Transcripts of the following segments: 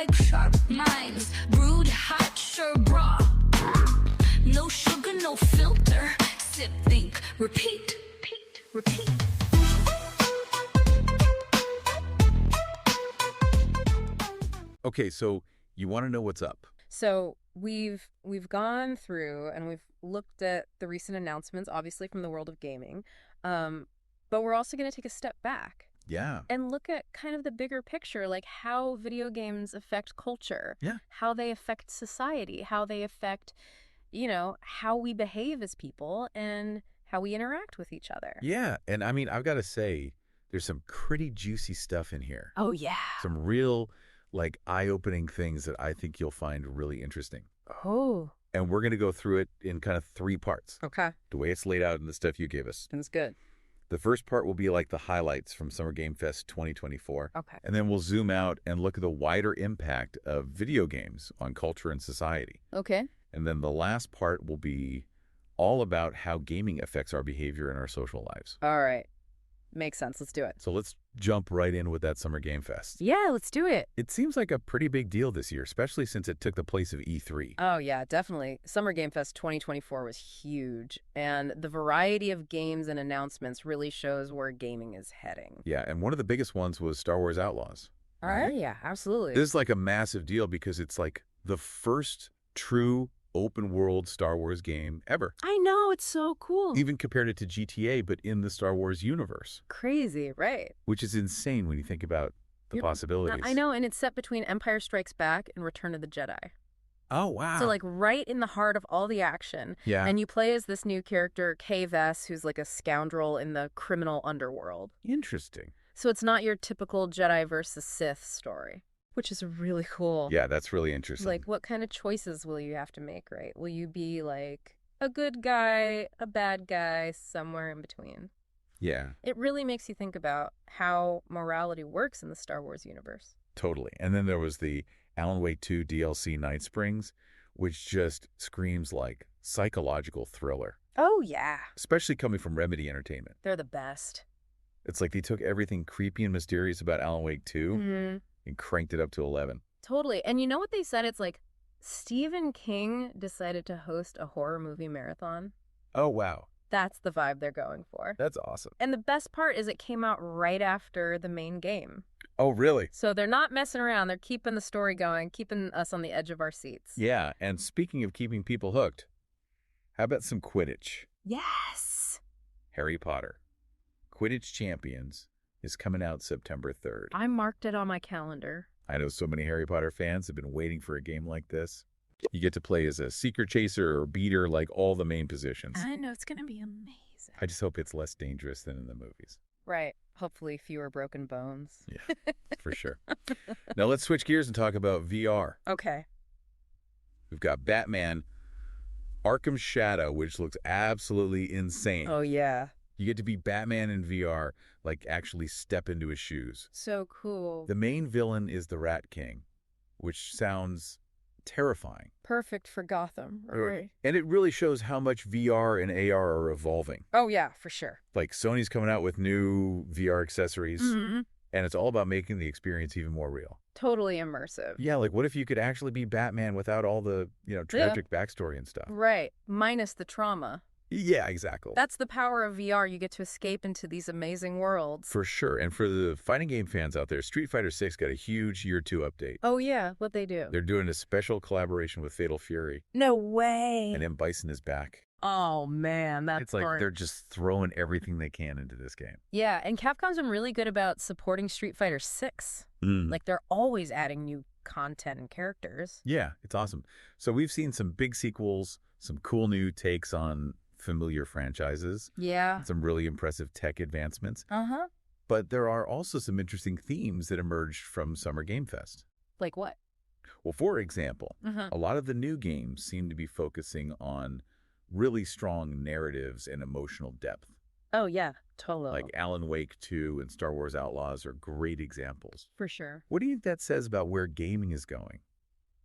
like sharp minds, brewed hot, sure bra. No sugar, no filter. Sip, think, repeat, repeat. Okay, so you want to know what's up. So we've gone through and we've looked at the recent announcements, obviously from the world of gaming, but we're also going to take a step back Yeah. and look at kind of the bigger picture, like how video games affect culture, Yeah. how they affect society, how they affect, how we behave as people and how we interact with each other. Yeah, and I mean, I've got to say, there's some pretty juicy stuff in here. Oh, yeah. Some real, like, eye-opening things that I think you'll find really interesting. Oh. And we're going to go through it in kind of 3 parts. Okay. The way it's laid out in the stuff you gave us. That's good. The first part will be like the highlights from Summer Game Fest 2024. Okay. And then we'll zoom out and look at the wider impact of video games on culture and society. Okay. And then the last part will be all about how gaming affects our behavior in our social lives. All right. Makes sense. Let's do it. So let's jump right in with that Summer Game Fest. Yeah, let's do it. It seems like a pretty big deal this year, especially since it took the place of E3. Oh, yeah, definitely. Summer Game Fest 2024 was huge, and the variety of games and announcements really shows where gaming is heading. Yeah, and one of the biggest ones was Star Wars Outlaws. All right. Yeah, absolutely. This is like a massive deal because it's like the first true open world Star Wars game ever. I know, it's so cool. Even compared it to GTA, but in the Star Wars universe, Crazy, right? which is insane when you think about the possibilities. I know, and it's set between Empire Strikes Back and Return of the Jedi. Oh, wow. So, like, right in the heart of all the action. Yeah. And you play as this new character, Kay Vess, who's like a scoundrel in the criminal underworld. Interesting. So it's not your typical Jedi versus Sith story, which is really cool. Yeah, that's really interesting. Like, what kind of choices will you have to make, right? Will you be, like, a good guy, a bad guy, somewhere in between? Yeah, It really makes you think about how morality works in the Star Wars universe. totally. And then there was the Alan Wake 2 DLC Night Springs, which just screams like psychological thriller, Oh, yeah. especially coming from Remedy Entertainment. They're the best. It's like they took everything creepy and mysterious about Alan Wake 2 Mm-hmm. and cranked it up to 11. Totally. And you know what they said? It's like Stephen King decided to host a horror movie marathon. Oh, wow. That's the vibe they're going for. That's awesome. And the best part is it came out right after the main game. Oh, really? So they're not messing around. They're keeping the story going, keeping us on the edge of our seats. Yeah, and speaking of keeping people hooked, how about some Quidditch? Yes. Harry Potter. Quidditch Champions is coming out September 3rd. I marked it on my calendar. I know so many Harry Potter fans have been waiting for a game like this. You get to play as a secret chaser or beater, like all the main positions. I know it's going to be amazing. I just hope it's less dangerous than in the movies. Right. Hopefully fewer broken bones. Yeah, for sure. Now let's switch gears and talk about VR. Okay. We've got Batman Arkham Shadow, which looks absolutely insane. Oh, yeah. You get to be Batman in VR, like actually step into his shoes. So cool. The main villain is the Rat King, which sounds terrifying. Perfect for Gotham. Right. And it really shows how much VR and AR are evolving. Oh, yeah, for sure. Like Sony's coming out with new VR accessories, Mm-hmm. and it's all about making the experience even more real. Totally immersive. Yeah, like what if you could actually be Batman without all the, tragic backstory and stuff? Right. Minus the trauma. Yeah, exactly. That's the power of VR. You get to escape into these amazing worlds. For sure. And for the fighting game fans out there, Street Fighter 6 got a huge year 2 update. Oh, yeah. What'd they do? They're doing a special collaboration with Fatal Fury, No way. and M. Bison is back. Oh, man. That's It's like fun. they're just throwing everything they can into this game. Yeah, and Capcom's been really good about supporting Street Fighter 6. Like, they're always adding new content and characters. Yeah, it's awesome. So we've seen some big sequels, some cool new takes on familiar franchises, Yeah. some really impressive tech advancements. Uh-huh. But there are also some interesting themes that emerged from Summer Game Fest. Like what? Well, for example, Uh-huh. a lot of the new games seem to be focusing on really strong narratives and emotional depth. Oh, yeah. Totally. Like Alan Wake 2 and Star Wars Outlaws are great examples. For sure. What do you think that says about where gaming is going?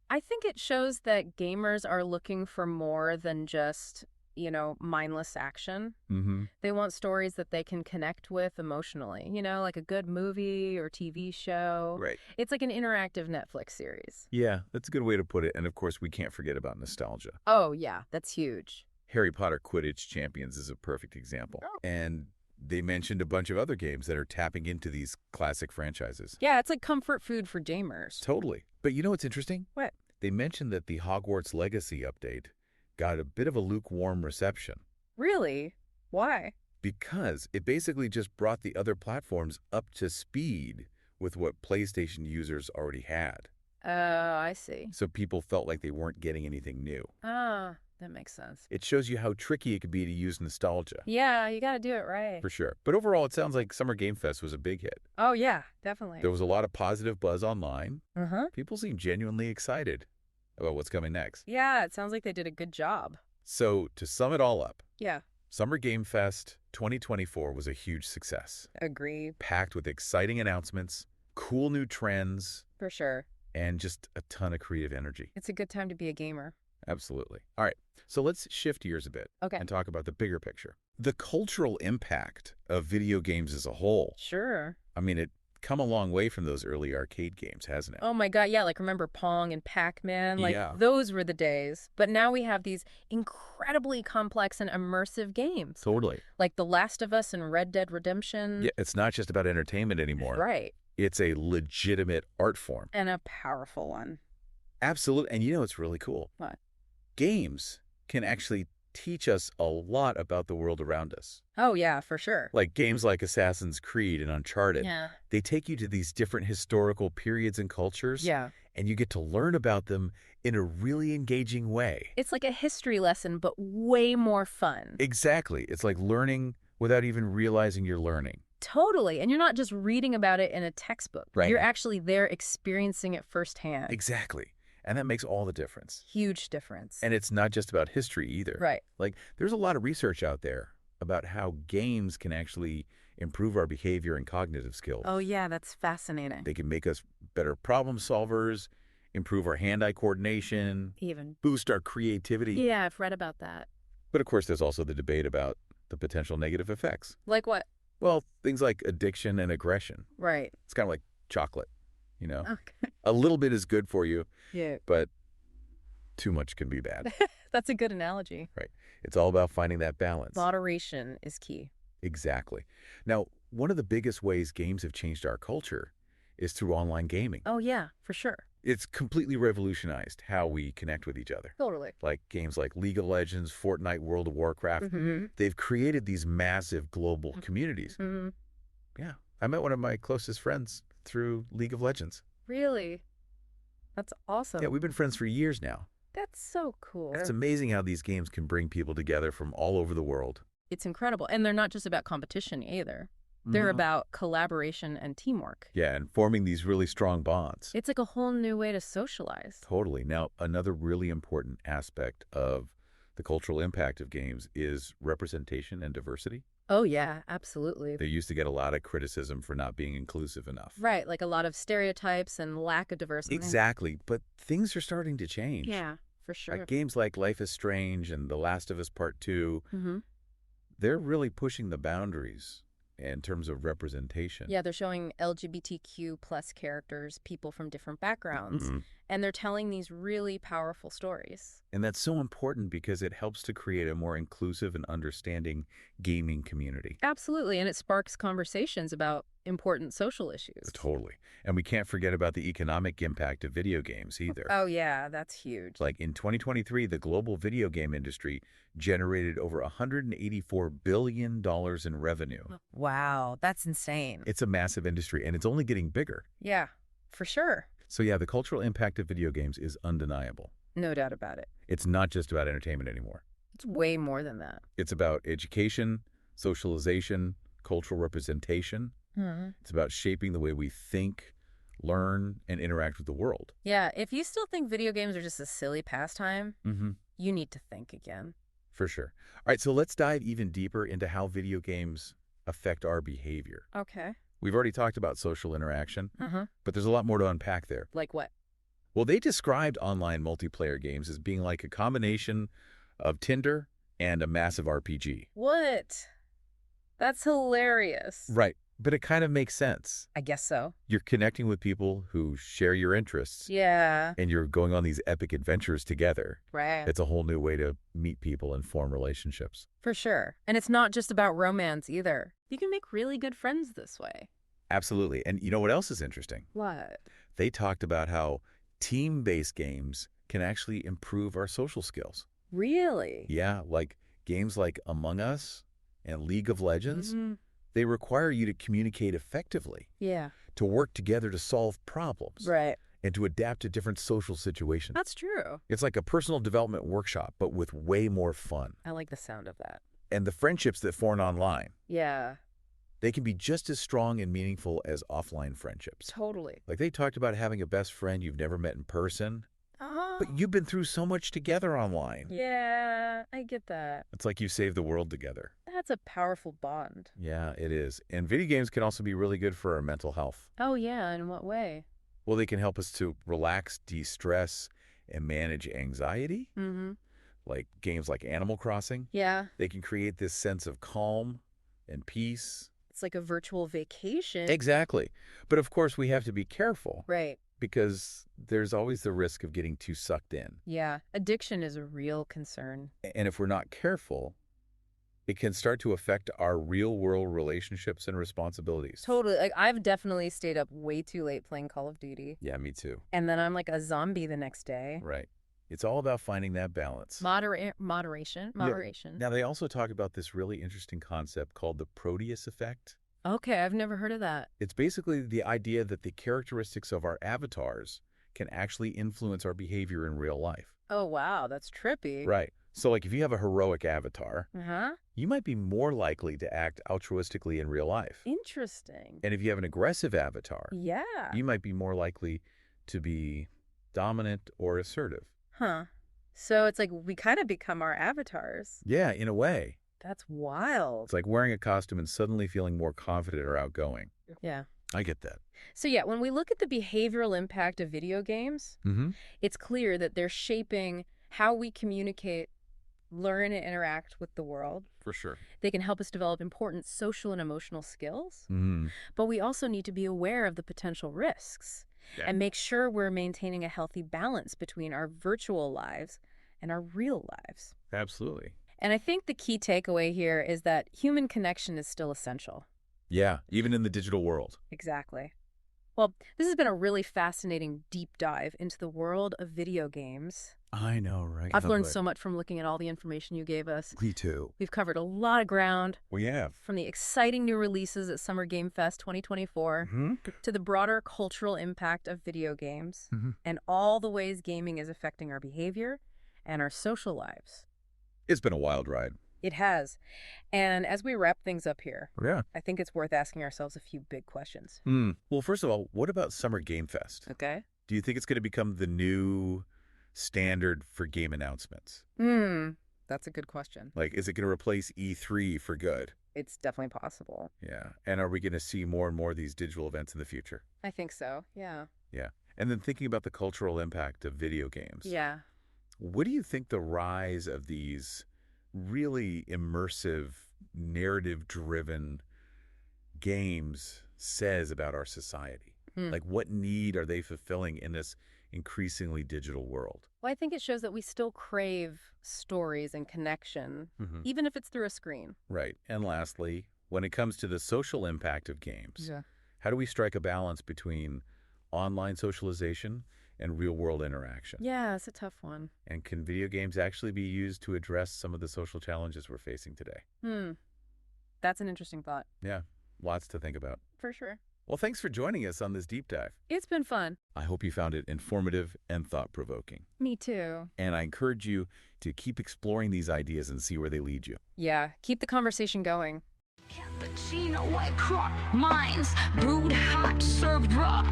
I think it shows that gamers are looking for more than just mindless action. Mm-hmm. They want stories that they can connect with emotionally, like a good movie or TV show. Right. It's like an interactive Netflix series. Yeah, that's a good way to put it. And of course, we can't forget about nostalgia. Oh, yeah, that's huge. Harry Potter Quidditch Champions is a perfect example. Oh. And they mentioned a bunch of other games that are tapping into these classic franchises. Yeah, it's like comfort food for gamers. Totally. But you know what's interesting? What? They mentioned that the Hogwarts Legacy update got a bit of a lukewarm reception Really? Why? because it basically just brought the other platforms up to speed with what PlayStation users already had. Oh, I see. So people felt like they weren't getting anything new. Ah, that makes sense. It shows you how tricky it can be to use nostalgia. Yeah, you got to do it right. For sure. But overall, it sounds like Summer Game Fest was a big hit. Oh, yeah, definitely. There was a lot of positive buzz online. Uh-huh. People seem genuinely excited about what's coming next. Yeah, it sounds like they did a good job. So to sum it all up, Yeah, Summer Game Fest 2024 was a huge success, agree. packed with exciting announcements, cool new trends, For sure. and just a ton of creative energy. It's a good time to be a gamer. Absolutely. All right, so let's shift gears a bit Okay. and talk about the bigger picture. The cultural impact of video games as a whole. Sure. I mean, it come a long way from those early arcade games, hasn't it? Oh my God, yeah, like remember Pong and Pac-Man? Like Yeah. those were the days. But now we have these incredibly complex and immersive games. Totally. Like The Last of Us and Red Dead Redemption. Yeah, it's not just about entertainment anymore. Right. It's a legitimate art form. And a powerful one. Absolutely. And you know what's really cool? What? Games can actually teach us a lot about the world around us. Oh yeah, for sure. Like games like Assassin's Creed and Uncharted. Yeah. They take you to these different historical periods and cultures. Yeah. And you get to learn about them in a really engaging way. It's like a history lesson, but way more fun. Exactly. It's like learning without even realizing you're learning. Totally. And you're not just reading about it in a textbook. Right. You're actually there experiencing it firsthand. Exactly. And that makes all the difference. Huge difference. And it's not just about history either. Right. Like, there's a lot of research out there about how games can actually improve our behavior and cognitive skills. Oh, yeah, that's fascinating. They can make us better problem solvers, improve our hand-eye coordination, Even. boost our creativity. Yeah, I've read about that. But of course, there's also the debate about the potential negative effects. Like what? Well, things like addiction and aggression. Right. It's kind of like chocolate, you know? Okay. A little bit is good for you, Yeah. but too much can be bad. That's a good analogy. Right. It's all about finding that balance. Moderation is key. Exactly. Now, one of the biggest ways games have changed our culture is through online gaming. Oh, yeah, for sure. It's completely revolutionized how we connect with each other. Totally. Like games like League of Legends, Fortnite, World of Warcraft. Mm-hmm. They've created these massive global communities. Mm-hmm. Yeah. I met one of my closest friends through League of Legends. Really? That's awesome. Yeah, we've been friends for years now. That's so cool. It's amazing how these games can bring people together from all over the world. It's incredible. And they're not just about competition either. They're Mhm. about collaboration and teamwork. Yeah, and forming these really strong bonds. It's like a whole new way to socialize. Totally. Now, another really important aspect of the cultural impact of games is representation and diversity. Oh, yeah, absolutely. They used to get a lot of criticism for not being inclusive enough. Right, like a lot of stereotypes and lack of diversity. Exactly. But things are starting to change. Yeah, for sure. Like games like Life is Strange and The Last of Us Part 2, Mm-hmm. they're really pushing the boundaries in terms of representation. Yeah, they're showing LGBTQ plus characters, people from different backgrounds, Mhm. and they're telling these really powerful stories. And that's so important because it helps to create a more inclusive and understanding gaming community. Absolutely, and it sparks conversations about important social issues. Totally. And we can't forget about the economic impact of video games either. Oh, yeah, that's huge. Like in 2023, the global video game industry generated over $184 billion in revenue. Wow, that's insane. It's a massive industry, and it's only getting bigger. Yeah, for sure. So yeah, the cultural impact of video games is undeniable. No doubt about it. It's not just about entertainment anymore. It's way more than that. It's about education, socialization, cultural representation. Mm-hmm. It's about shaping the way we think, learn, and interact with the world. Yeah, if you still think video games are just a silly pastime, Mm-hmm. you need to think again. For sure. All right, so let's dive even deeper into how video games affect our behavior. Okay. We've already talked about social interaction, Uh-huh. but there's a lot more to unpack there. Like what? Well, they described online multiplayer games as being like a combination of Tinder and a massive RPG. What? That's hilarious. Right. But it kind of makes sense. I guess so. You're connecting with people who share your interests, Yeah. and you're going on these epic adventures together. Right. It's a whole new way to meet people and form relationships. For sure. And it's not just about romance either. You can make really good friends this way. Absolutely. And you know what else is interesting? What? They talked about how team-based games can actually improve our social skills. Really? Yeah, like games like Among Us and League of Legends, Mhm. they require you to communicate effectively, Yeah. to work together to solve problems, Right. and to adapt to different social situations. That's true. It's like a personal development workshop, but with way more fun. I like the sound of that. And the friendships that form online, Yeah. they can be just as strong and meaningful as offline friendships. Totally. Like they talked about having a best friend you've never met in person, Uh-huh. but you've been through so much together online. Yeah, I get that. It's like you saved the world together. That's a powerful bond. Yeah, it is. And video games can also be really good for our mental health. Oh, yeah. In what way? Well, they can help us to relax, de-stress, and manage anxiety. Mm-hmm. Like games like Animal Crossing. Yeah. They can create this sense of calm and peace. It's like a virtual vacation. Exactly. But of course, we have to be careful Right. because there's always the risk of getting too sucked in. Yeah. Addiction is a real concern. And if we're not careful, it can start to affect our real-world relationships and responsibilities. Totally. Like, I've definitely stayed up way too late playing Call of Duty. Yeah, me too. And then I'm like a zombie the next day. Right. It's all about finding that balance. Moderation. Now, they also talk about this really interesting concept called the Proteus effect. Okay, I've never heard of that. It's basically the idea that the characteristics of our avatars can actually influence our behavior in real life. Oh, wow. That's trippy. Right. So, like, if you have a heroic avatar, Uh-huh. you might be more likely to act altruistically in real life. Interesting. And if you have an aggressive avatar, Yeah. you might be more likely to be dominant or assertive. Huh. So it's like we kind of become our avatars. Yeah, in a way. That's wild. It's like wearing a costume and suddenly feeling more confident or outgoing. Yeah. I get that. So yeah, when we look at the behavioral impact of video games, Mm-hmm. it's clear that they're shaping how we communicate, learn, and interact with the world. For sure. They can help us develop important social and emotional skills, Mm-hmm. but we also need to be aware of the potential risks Yeah. and make sure we're maintaining a healthy balance between our virtual lives and our real lives. Absolutely. And I think the key takeaway here is that human connection is still essential. Yeah, even in the digital world. Exactly. Well, this has been a really fascinating deep dive into the world of video games. I know, right? I've learned so much from looking at all the information you gave us. Me too. We've covered a lot of ground, We have. from the exciting new releases at Summer Game Fest 2024 Mm-hmm. to the broader cultural impact of video games Mm-hmm. and all the ways gaming is affecting our behavior and our social lives. It's been a wild ride. It has. And as we wrap things up here, Yeah. I think it's worth asking ourselves a few big questions. Well, first of all, what about Summer Game Fest? Okay? Do you think it's going to become the new standard for game announcements? That's a good question. Like, is it going to replace E3 for good? It's definitely possible. Yeah. And are we going to see more and more of these digital events in the future? I think so. Yeah. Yeah. And then thinking about the cultural impact of video games. Yeah. What do you think the rise of these really immersive, narrative-driven games says about our society? Like, what need are they fulfilling in this increasingly digital world? Well, I think it shows that we still crave stories and connection, even if it's through a screen. Right. And lastly, when it comes to the social impact of games, how do we strike a balance between online socialization and real-world interaction? Yeah, it's a tough one. And can video games actually be used to address some of the social challenges we're facing today? That's an interesting thought. Yeah, lots to think about. For sure. Well, thanks for joining us on this deep dive. It's been fun. I hope you found it informative and thought-provoking. Me too. And I encourage you to keep exploring these ideas and see where they lead you. Yeah, keep the conversation going. Cappuccino, white crop, mines, brewed hot, served raw.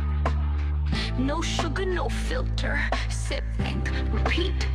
No sugar, no filter, sip, think, repeat.